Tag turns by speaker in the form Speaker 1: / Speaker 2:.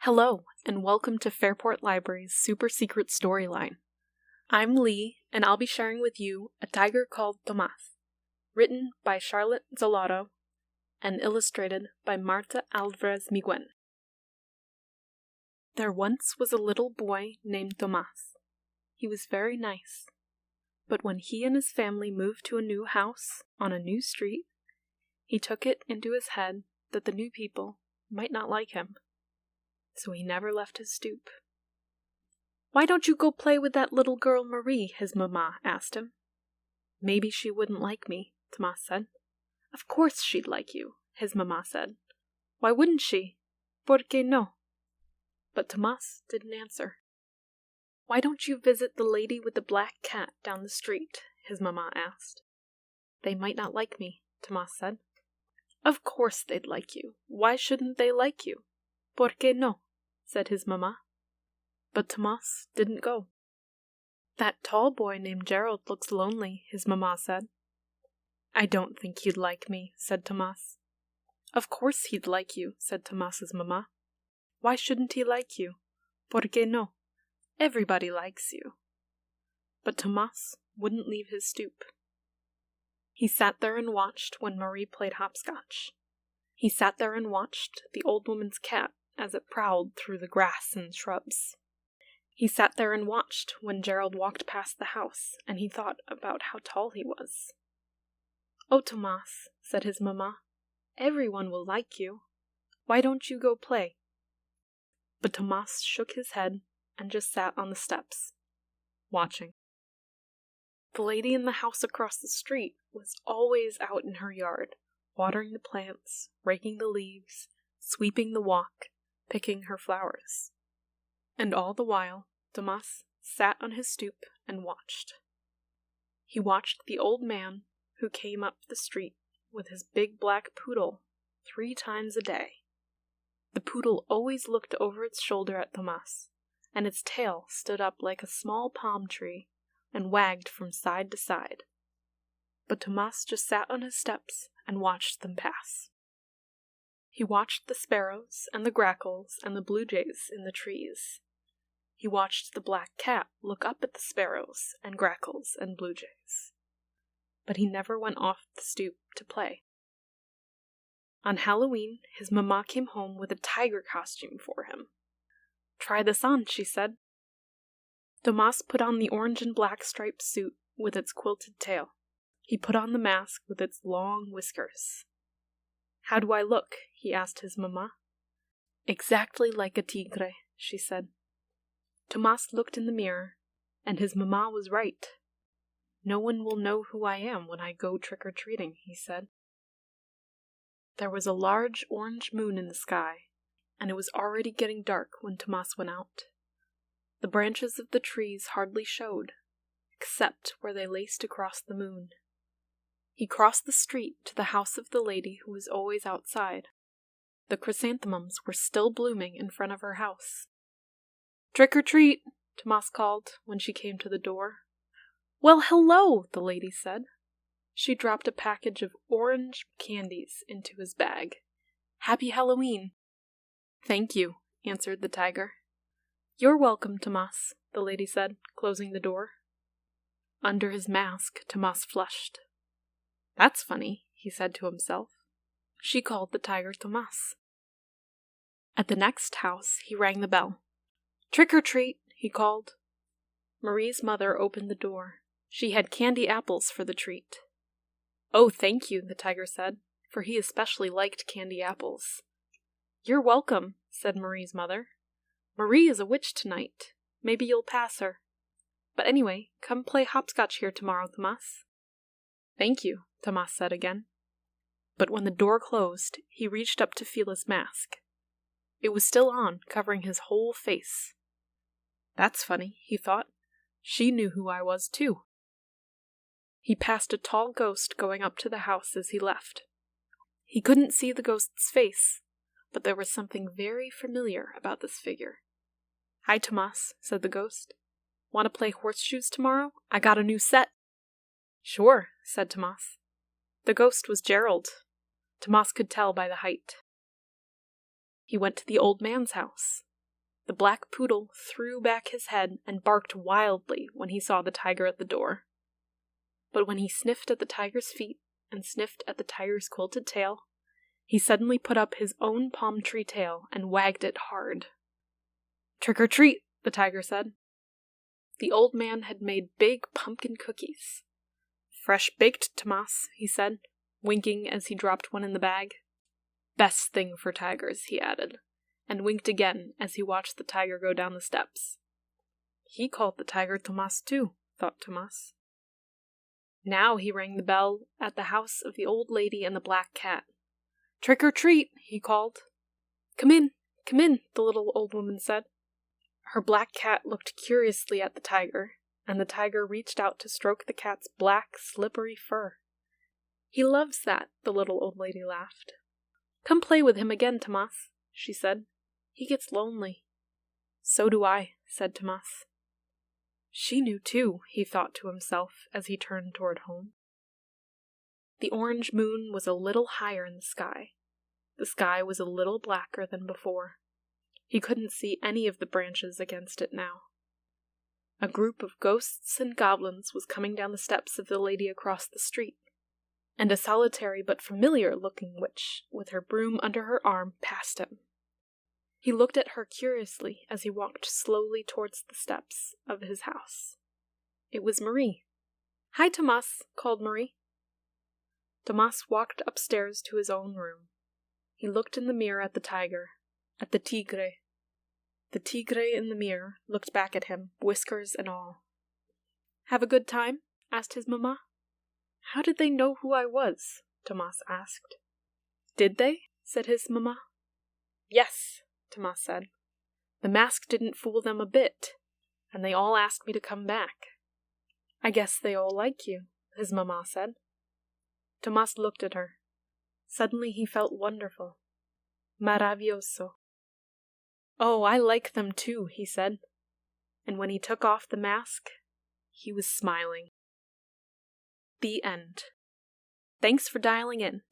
Speaker 1: Hello, and welcome to Fairport Library's super secret storyline. I'm Lee, and I'll be sharing with you A Tiger Called Tomás, written by Charlotte Zolotow and illustrated by Marta Álvarez Miguéns. There once was a little boy named Tomás. He was very nice, but when he and his family moved to a new house on a new street, he took it into his head that the new people might not like him. So he never left his stoop. "Why don't you go play with that little girl Marie?" his mamma asked him. "Maybe she wouldn't like me," Tomás said. "Of course she'd like you," his mamma said. "Why wouldn't she? ¿Por qué no?" But Tomás didn't answer. "Why don't you visit the lady with the black cat down the street?" his mamma asked. "They might not like me," Tomás said. "Of course they'd like you. Why shouldn't they like you? ¿Por qué no?" said his mamma. But Tomás didn't go. "That tall boy named Gerald looks lonely," his mamma said. "I don't think he'd like me," said Tomás. "Of course he'd like you," said Tomás's mamma. "Why shouldn't he like you? ¿Por qué no? Everybody likes you." But Tomás wouldn't leave his stoop. He sat there and watched when Marie played hopscotch. He sat there and watched the old woman's cat as it prowled through the grass and shrubs. He sat there and watched when Gerald walked past the house, and he thought about how tall he was. "Oh, Tomás," said his mamma, "everyone will like you. Why don't you go play?" But Tomás shook his head and just sat on the steps, watching. The lady in the house across the street was always out in her yard, watering the plants, raking the leaves, sweeping the walk, picking her flowers. And all the while, Tomás sat on his stoop and watched. He watched the old man who came up the street with his big black poodle 3 times a day. The poodle always looked over its shoulder at Tomás, and its tail stood up like a small palm tree and wagged from side to side. But Tomás just sat on his steps and watched them pass. He watched the sparrows and the grackles and the blue jays in the trees. He watched the black cat look up at the sparrows and grackles and blue jays. But he never went off the stoop to play. On Halloween, his mamma came home with a tiger costume for him. "Try this on," she said. Tomás put on the orange and black striped suit with its quilted tail. He put on the mask with its long whiskers. "How do I look?" he asked his mamma. "Exactly like a tigre," she said. Tomás looked in the mirror, and his mamma was right. "No one will know who I am when I go trick-or-treating," he said. There was a large orange moon in the sky, and it was already getting dark when Tomás went out. The branches of the trees hardly showed, except where they laced across the moon. He crossed the street to the house of the lady who was always outside. The chrysanthemums were still blooming in front of her house. "Trick or treat," Tomás called when she came to the door. "Well, hello," the lady said. She dropped a package of orange candies into his bag. "Happy Halloween." "Thank you," answered the tiger. "You're welcome, Tomás," the lady said, closing the door. Under his mask, Tomás flushed. "That's funny," he said to himself. She called the tiger Tomás. At the next house, he rang the bell. "Trick or treat," he called. Marie's mother opened the door. She had candy apples for the treat. "Oh, thank you," the tiger said, for he especially liked candy apples. "You're welcome," said Marie's mother. "Marie is a witch tonight. Maybe you'll pass her. But anyway, come play hopscotch here tomorrow, Tomás." "Thank you," Tomás said again. But when the door closed, he reached up to feel his mask. It was still on, covering his whole face. "That's funny," he thought. "She knew who I was, too." He passed a tall ghost going up to the house as he left. He couldn't see the ghost's face, but there was something very familiar about this figure. "Hi, Tomás," said the ghost. "Want to play horseshoes tomorrow? I got a new set." "Sure," said Tomás. The ghost was Gerald. Tomás could tell by the height. He went to the old man's house. The black poodle threw back his head and barked wildly when he saw the tiger at the door. But when he sniffed at the tiger's feet and sniffed at the tiger's quilted tail, he suddenly put up his own palm tree tail and wagged it hard. "Trick or treat," the tiger said. The old man had made big pumpkin cookies. "Fresh baked, Tomás," he said, winking as he dropped one in the bag. "Best thing for tigers," he added, and winked again as he watched the tiger go down the steps. He called the tiger Tomás too, thought Tomás. Now he rang the bell at the house of the old lady and the black cat. "Trick or treat," he called. Come in, the little old woman said. Her black cat looked curiously at the tiger, and the tiger reached out to stroke the cat's black, slippery fur. "He loves that," the little old lady laughed. "Come play with him again, Tomás," she said. "He gets lonely." "So do I," said Tomás. She knew too, he thought to himself as he turned toward home. The orange moon was a little higher in the sky. The sky was a little blacker than before. He couldn't see any of the branches against it now. A group of ghosts and goblins was coming down the steps of the lady across the street, and a solitary but familiar-looking witch, with her broom under her arm, passed him. He looked at her curiously as he walked slowly towards the steps of his house. It was Marie. "Hi, Tomás," called Marie. Tomás walked upstairs to his own room. He looked in the mirror at the tiger, at the tigre. The tigre in the mirror looked back at him, whiskers and all. "Have a good time?" asked his mamma. "How did they know who I was?" Tomás asked. "Did they?" said his mamma. "Yes," Tomás said. "The mask didn't fool them a bit, and they all asked me to come back." "I guess they all like you," his mamma said. Tomás looked at her. Suddenly he felt wonderful. Maravilloso. "Oh, I like them too," he said. And when he took off the mask, he was smiling. The end. Thanks for dialing in.